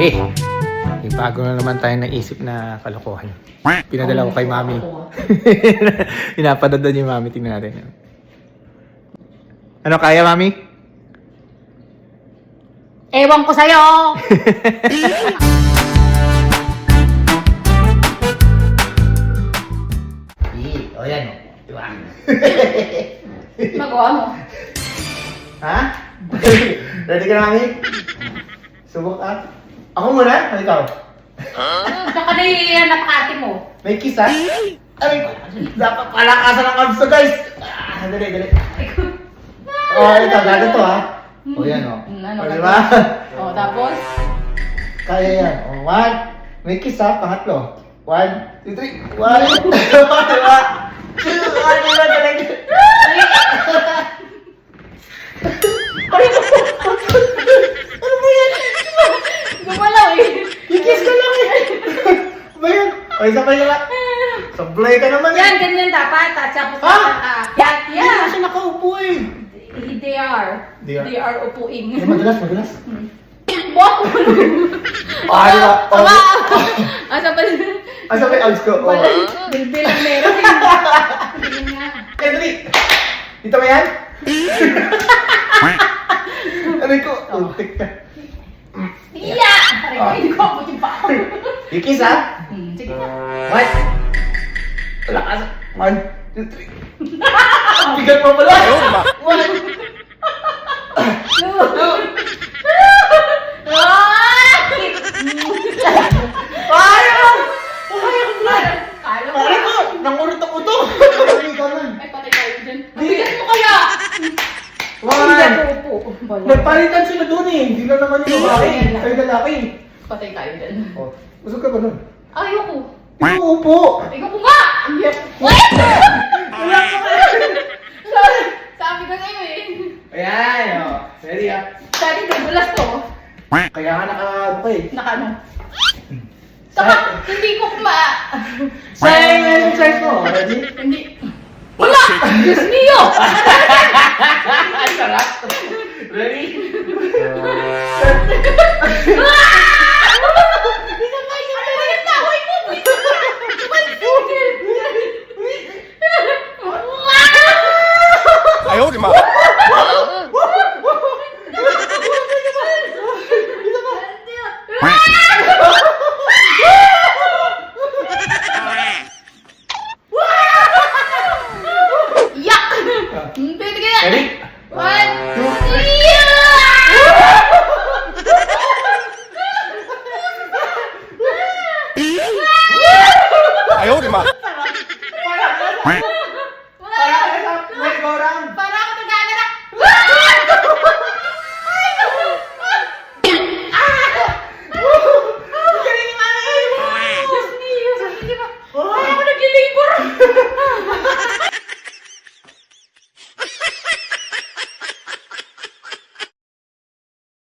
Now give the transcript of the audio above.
Okay. May bago na naman tayo naisip na kalokohan. Pinadala ko kay mami. Pinapadala niya yung mami. Tingnan natin. Ano kaya, mami? Ewan ko sa'yo! O yan o. Diba? Magawa mo. Ha? Ready ka na, mami? Subok ka? Ako muna? O ikaw? Tsaka na yung napakati mo. May kiss, ha? Aray ko. Dapat palakasan ang abs to, guys. Dali, dali. Ito. Gagawin to, ha? O yan o. Ano, O, diba? O, tapos? Kaya yan. O, one. May kiss, ha? Pangatlo. 1, 2, 3. 1. Diba? 2. Diba? Talaga. Ano ba yan? Gumalaw eh. I-kiss ka lang eh. Ba yan? O, isa pa yun. Sablay ka naman eh. Yan, ganyan dapat. Tapos Ha? yan, Hindi yan. na siya nakaupo eh. They are. They are. They are upuin. Madulas. Bok! Diba? Ama! Asa pa Asa pa yung abs ko? Oh. Bilbil ang meron. Tingin nga. Dali. Dito ba yan? Aray ko. Untik ka. Iya! Aray ko, hindi ko abutin pa ako. I-kiss ha? Sige na. One. Lakas. 1, 2, 3. Bigat mo pala. 1. Pare ko! Nangurot ang uto! Ay, patay tayo dyan. Ang bigat mo kaya! One! Upo. Wala. Nagpalitan sila doon eh! Hindi na naman yung babae. Ay, lalaki. Patay tayo dyan. Oh, busog ka ba nun? Ayoko. Ikaw upo! Ayoko nga! Wait! Wala ka ba? Sabi ko sa'yo eh. Ayan! Oh. Ready ha? Dati nagulas to. Kaya nga naka-ano ka eh. Nakano? Saka, hindi ko Sayang yung exercise mo. Ready? Hindi. Wala! Diyos mio! Ang sarap! Ready? Yak! Pwede kaya? Ready? 1, 2, 3! Parang sa merry-go-round.